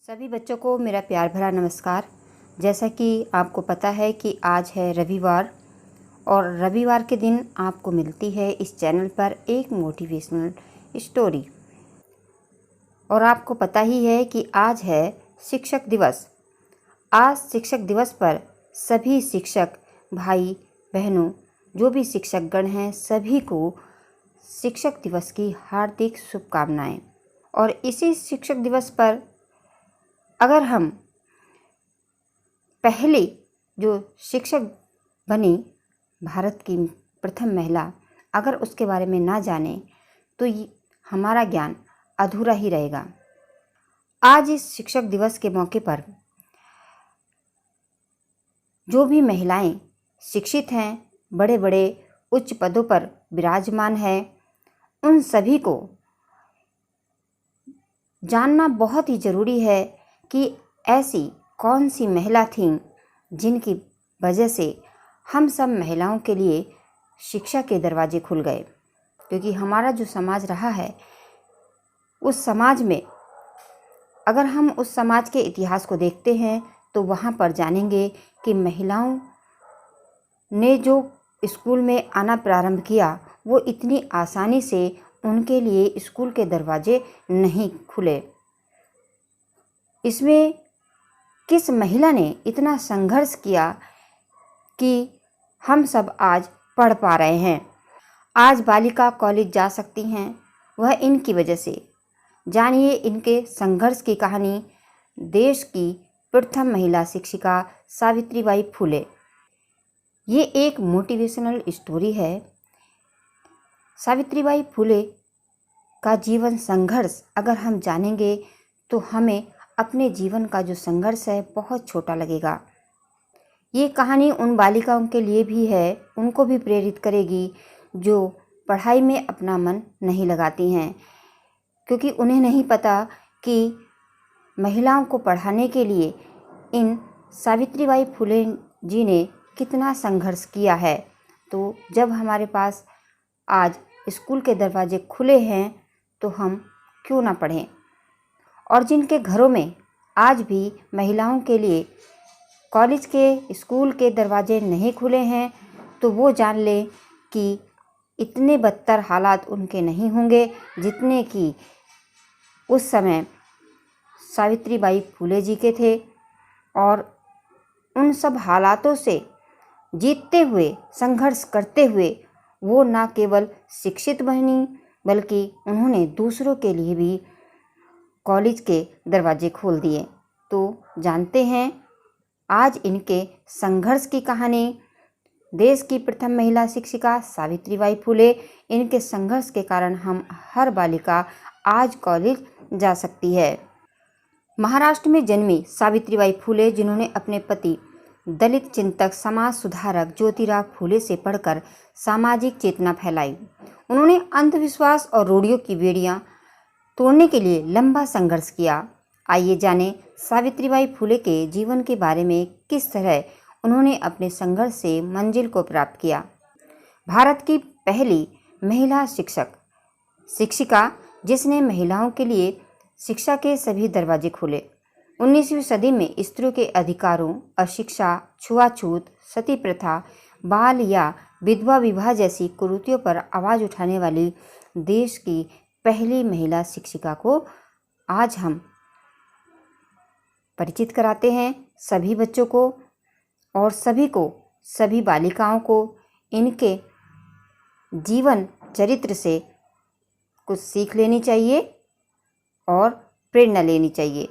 सभी बच्चों को मेरा प्यार भरा नमस्कार। जैसा कि आपको पता है कि आज है रविवार और रविवार के दिन आपको मिलती है इस चैनल पर एक मोटिवेशनल स्टोरी। और आपको पता ही है कि आज है शिक्षक दिवस। आज शिक्षक दिवस पर सभी शिक्षक भाई बहनों जो भी शिक्षकगण हैं सभी को शिक्षक दिवस की हार्दिक शुभकामनाएं। और इसी शिक्षक दिवस पर अगर हम पहले जो शिक्षक बनी भारत की प्रथम महिला अगर उसके बारे में ना जाने तो हमारा ज्ञान अधूरा ही रहेगा। आज इस शिक्षक दिवस के मौके पर जो भी महिलाएं शिक्षित हैं, बड़े बड़े उच्च पदों पर विराजमान हैं, उन सभी को जानना बहुत ही ज़रूरी है कि ऐसी कौन सी महिला थीं जिनकी वजह से हम सब महिलाओं के लिए शिक्षा के दरवाजे खुल गए। क्योंकि हमारा जो समाज रहा है उस समाज में अगर हम उस समाज के इतिहास को देखते हैं तो वहाँ पर जानेंगे कि महिलाओं ने जो स्कूल में आना प्रारंभ किया वो इतनी आसानी से उनके लिए स्कूल के दरवाजे नहीं खुले। इसमें किस महिला ने इतना संघर्ष किया कि हम सब आज पढ़ पा रहे हैं, आज बालिका कॉलेज जा सकती हैं, वह इनकी वजह से। जानिए इनके संघर्ष की कहानी। देश की प्रथम महिला शिक्षिका सावित्रीबाई फुले। ये एक मोटिवेशनल स्टोरी है। सावित्रीबाई फुले का जीवन संघर्ष अगर हम जानेंगे तो हमें अपने जीवन का जो संघर्ष है बहुत छोटा लगेगा। ये कहानी उन बालिकाओं के लिए भी है, उनको भी प्रेरित करेगी जो पढ़ाई में अपना मन नहीं लगाती हैं, क्योंकि उन्हें नहीं पता कि महिलाओं को पढ़ाने के लिए इन सावित्रीबाई फुले जी ने कितना संघर्ष किया है। तो जब हमारे पास आज स्कूल के दरवाजे खुले हैं तो हम क्यों ना पढ़ें। और जिनके घरों में आज भी महिलाओं के लिए कॉलेज के स्कूल के दरवाजे नहीं खुले हैं तो वो जान लें कि इतने बदतर हालात उनके नहीं होंगे जितने कि उस समय सावित्रीबाई फुले जी के थे। और उन सब हालातों से जीतते हुए, संघर्ष करते हुए वो न केवल शिक्षित बनी बल्कि उन्होंने दूसरों के लिए भी कॉलेज के दरवाजे खोल दिए। तो जानते हैं आज इनके संघर्ष की कहानी। देश की प्रथम महिला शिक्षिका सावित्रीबाई फुले, इनके संघर्ष के कारण हम हर बालिका आज कॉलेज जा सकती है। महाराष्ट्र में जन्मी सावित्रीबाई फुले जिन्होंने अपने पति दलित चिंतक, समाज सुधारक ज्योतिराव फुले से पढ़कर सामाजिक चेतना फैलाई। उन्होंने अंधविश्वास और रूढ़ियों की बेड़ियां तोड़ने के लिए लंबा संघर्ष किया। आइए जानें सावित्रीबाई फुले के जीवन के बारे में, किस तरह उन्होंने अपने संघर्ष से मंजिल को प्राप्त किया। भारत की पहली महिला शिक्षिका जिसने महिलाओं के लिए शिक्षा के सभी दरवाजे खोले। 19वीं सदी में स्त्रियों के अधिकारों, अशिक्षा, छुआछूत, सती प्रथा, बाल या विधवा विवाह जैसी कुरीतियों पर आवाज़ उठाने वाली देश की पहली महिला शिक्षिका को आज हम परिचित कराते हैं सभी बच्चों को और सभी बालिकाओं को इनके जीवन चरित्र से कुछ सीख लेनी चाहिए और प्रेरणा लेनी चाहिए।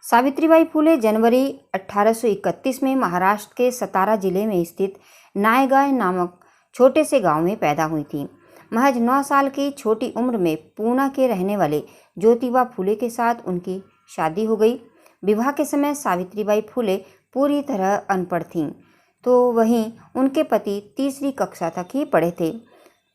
सावित्रीबाई फुले जनवरी 1831 में महाराष्ट्र के सतारा जिले में स्थित नायगांव नामक छोटे से गांव में पैदा हुई थी। महज 9 साल की छोटी उम्र में पूना के रहने वाले ज्योतिबा फुले के साथ उनकी शादी हो गई। विवाह के समय सावित्रीबाई फुले पूरी तरह अनपढ़ थीं, तो वहीं उनके पति तीसरी कक्षा तक ही पढ़े थे।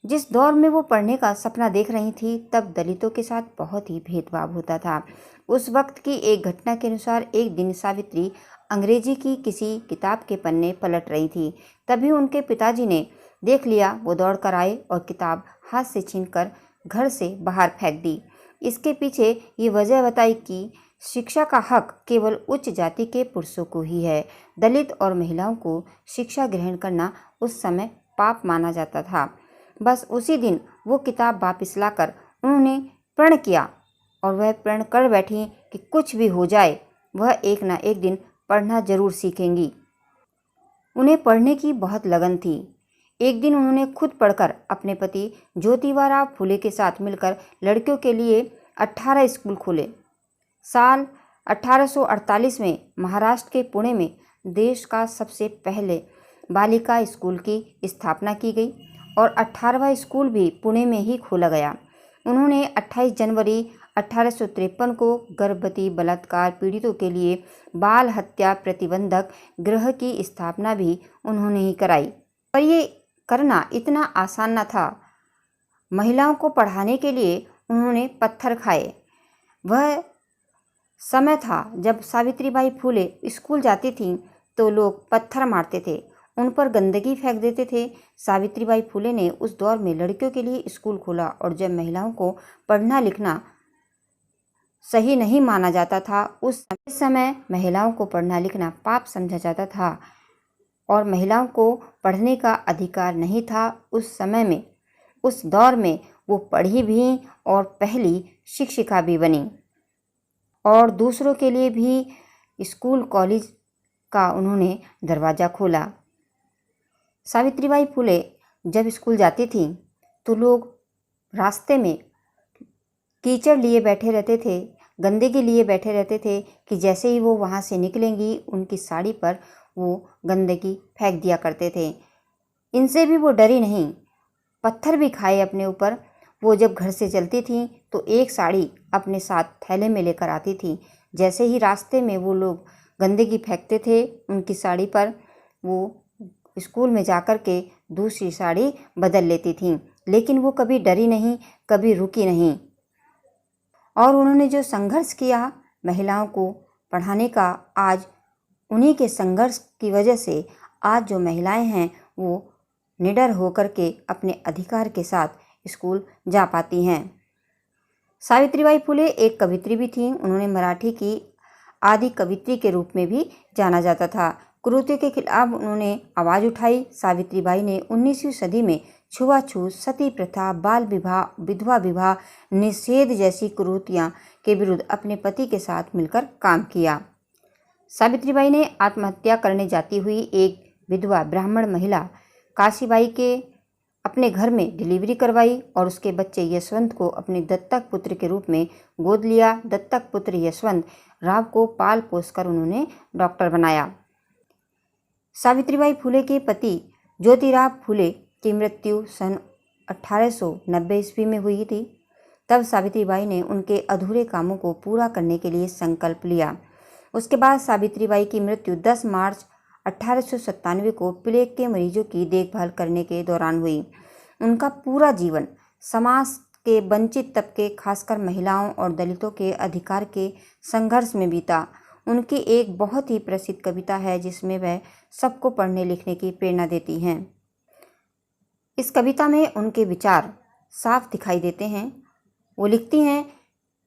जिस दौर में वो पढ़ने का सपना देख रही थी तब दलितों के साथ बहुत ही भेदभाव होता था। उस वक्त की एक घटना के अनुसार एक दिन सावित्री अंग्रेजी की किसी किताब के पन्ने पलट रही थी। तभी उनके पिताजी ने देख लिया। वो दौड़ कर आए और किताब हाथ से छीनकर घर से बाहर फेंक दी। इसके पीछे ये वजह बताई कि शिक्षा का हक केवल उच्च जाति के पुरुषों को ही है। दलित और महिलाओं को शिक्षा ग्रहण करना उस समय पाप माना जाता था। बस उसी दिन वो किताब वापस लाकर उन्होंने प्रण किया और वह प्रण कर बैठी कि कुछ भी हो जाए वह एक ना एक दिन पढ़ना जरूर सीखेंगी। उन्हें पढ़ने की बहुत लगन थी। एक दिन उन्होंने खुद पढ़कर अपने पति ज्योतिबा फुले के साथ मिलकर लड़कियों के लिए 18 स्कूल खोले। साल 1848 में महाराष्ट्र के पुणे में देश का सबसे पहले बालिका स्कूल की स्थापना की गई और 18वां स्कूल भी पुणे में ही खोला गया। उन्होंने 28 जनवरी 1853 को गर्भवती बलात्कार पीड़ितों के लिए बाल हत्या प्रतिबंधक गृह की स्थापना भी उन्होंने ही कराई। पर ये करना इतना आसान न था। महिलाओं को पढ़ाने के लिए उन्होंने पत्थर खाए। वह समय था जब सावित्रीबाई फुले स्कूल जाती थीं तो लोग पत्थर मारते थे, उन पर गंदगी फेंक देते थे। सावित्रीबाई फुले ने उस दौर में लड़कियों के लिए स्कूल खोला और जब महिलाओं को पढ़ना लिखना सही नहीं माना जाता था, उस समय महिलाओं को पढ़ना लिखना पाप समझा जाता था और महिलाओं को पढ़ने का अधिकार नहीं था। उस समय में, उस दौर में वो पढ़ी भी और पहली शिक्षिका भी बनी और दूसरों के लिए भी स्कूल कॉलेज का उन्होंने दरवाज़ा खोला। सावित्रीबाई फुले जब स्कूल जाती थीं तो लोग रास्ते में कीचड़ लिए बैठे रहते थे, गंदगी लिए बैठे रहते थे कि जैसे ही वो वहाँ से निकलेंगी उनकी साड़ी पर वो गंदगी फेंक दिया करते थे। इनसे भी वो डरी नहीं, पत्थर भी खाए अपने ऊपर। वो जब घर से चलती थीं तो एक साड़ी अपने साथ थैले में लेकर आती थी। जैसे ही रास्ते में वो लोग गंदगी फेंकते थे उनकी साड़ी पर, वो स्कूल में जाकर के दूसरी साड़ी बदल लेती थीं। लेकिन वो कभी डरी नहीं, कभी रुकी नहीं और उन्होंने जो संघर्ष किया महिलाओं को पढ़ाने का, आज उन्हीं के संघर्ष की वजह से आज जो महिलाएं हैं वो निडर होकर के अपने अधिकार के साथ स्कूल जा पाती हैं। सावित्रीबाई फुले एक कवित्री भी थीं। उन्होंने मराठी की आदि कवित्री के रूप में भी जाना जाता था। कुरीतियों के खिलाफ उन्होंने आवाज़ उठाई। सावित्रीबाई ने 19वीं सदी में छुआछूत, सती प्रथा, बाल विवाह, विधवा विवाह निषेध जैसी कुरीतियों के विरुद्ध अपने पति के साथ मिलकर काम किया। सावित्रीबाई ने आत्महत्या करने जाती हुई एक विधवा ब्राह्मण महिला काशीबाई के अपने घर में डिलीवरी करवाई और उसके बच्चे यशवंत को अपने दत्तक पुत्र के रूप में गोद लिया। दत्तक पुत्र यशवंत राव को पाल पोसकर उन्होंने डॉक्टर बनाया। सावित्रीबाई फुले के पति ज्योतिराव फुले की मृत्यु सन 1890 ईस्वी में हुई थी। तब सावित्रीबाई ने उनके अधूरे कामों को पूरा करने के लिए संकल्प लिया। उसके बाद सावित्रीबाई की मृत्यु 10 मार्च 1897 को प्लेग के मरीजों की देखभाल करने के दौरान हुई। उनका पूरा जीवन समाज के वंचित तबके, खासकर महिलाओं और दलितों के अधिकार के संघर्ष में बीता। उनकी एक बहुत ही प्रसिद्ध कविता है जिसमें वह सबको पढ़ने लिखने की प्रेरणा देती हैं। इस कविता में उनके विचार साफ दिखाई देते हैं। वो लिखती हैं,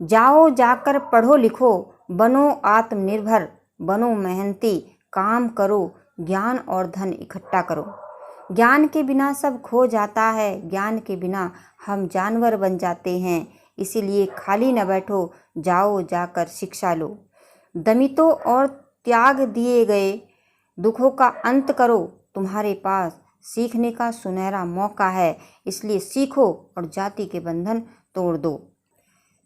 जाओ जाकर पढ़ो लिखो, बनो आत्मनिर्भर, बनो मेहनती, काम करो, ज्ञान और धन इकट्ठा करो। ज्ञान के बिना सब खो जाता है, ज्ञान के बिना हम जानवर बन जाते हैं। इसीलिए खाली न बैठो, जाओ जाकर शिक्षा लो। दमितों और त्याग दिए गए दुखों का अंत करो, तुम्हारे पास सीखने का सुनहरा मौका है, इसलिए सीखो और जाति के बंधन तोड़ दो।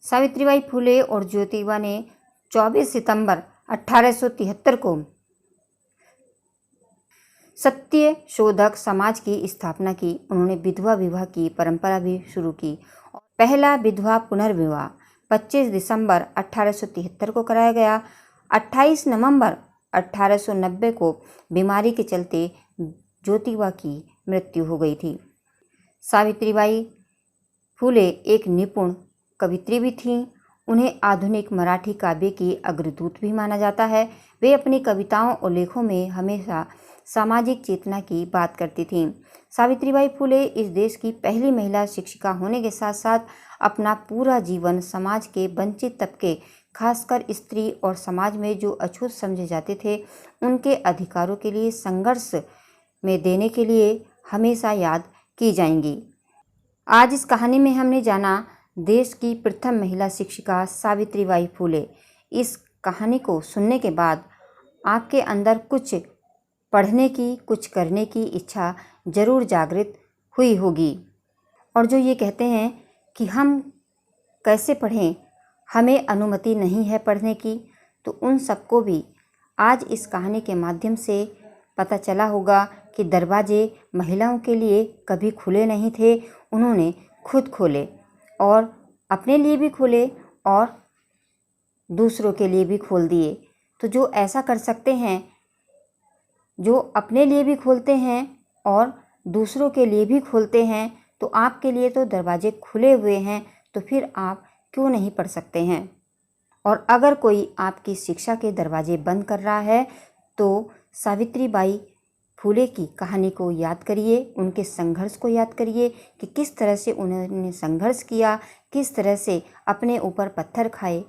सावित्रीबाई फुले और ज्योतिबा ने 24 सितंबर 1873 को सत्य शोधक समाज की स्थापना की। उन्होंने विधवा विवाह की परंपरा भी शुरू की। पहला विधवा पुनर्विवाह 25 दिसंबर 1873 को कराया गया। 28 नवंबर 1890 को बीमारी के चलते ज्योतिबा की मृत्यु हो गई थी। सावित्रीबाई फुले एक निपुण कवित्री भी थीं। उन्हें आधुनिक मराठी काव्य की अग्रदूत भी माना जाता है। वे अपनी कविताओं और लेखों में हमेशा सामाजिक चेतना की बात करती थीं। सावित्रीबाई फुले इस देश की पहली महिला शिक्षिका होने के साथ साथ अपना पूरा जीवन समाज के वंचित तबके, खासकर स्त्री और समाज में जो अछूत समझे जाते थे, उनके अधिकारों के लिए संघर्ष में देने के लिए हमेशा याद की जाएंगी। आज इस कहानी में हमने जाना देश की प्रथम महिला शिक्षिका सावित्रीबाई फूले। इस कहानी को सुनने के बाद आपके अंदर कुछ पढ़ने की, कुछ करने की इच्छा जरूर जागृत हुई होगी। और जो ये कहते हैं कि हम कैसे पढ़ें, हमें अनुमति नहीं है पढ़ने की, तो उन सबको भी आज इस कहानी के माध्यम से पता चला होगा कि दरवाजे महिलाओं के लिए कभी खुले नहीं थे, उन्होंने खुद खोले और अपने लिए भी खोले और दूसरों के लिए भी खोल दिए। तो जो ऐसा कर सकते हैं, जो अपने लिए भी खोलते हैं और दूसरों के लिए भी खोलते हैं, तो आपके लिए तो दरवाजे खुले हुए हैं, तो फिर आप क्यों नहीं पढ़ सकते हैं। और अगर कोई आपकी शिक्षा के दरवाजे बंद कर रहा है तो सावित्रीबाई फूले की कहानी को याद करिए, उनके संघर्ष को याद करिए कि किस तरह से उन्होंने संघर्ष किया, किस तरह से अपने ऊपर पत्थर खाए,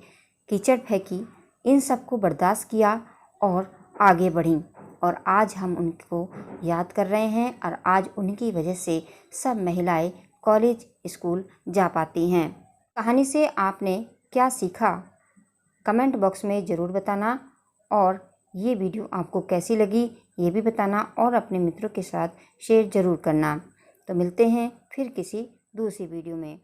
कीचड़ फेंकी, इन सब को बर्दाश्त किया और आगे बढ़ी। और आज हम उनको याद कर रहे हैं और आज उनकी वजह से सब महिलाएं कॉलेज, स्कूल जा पाती हैं। कहानी से आपने क्या सीखा, कमेंट बॉक्स में ज़रूर बताना। और ये वीडियो आपको कैसी लगी ये भी बताना और अपने मित्रों के साथ शेयर ज़रूर करना। तो मिलते हैं फिर किसी दूसरी वीडियो में।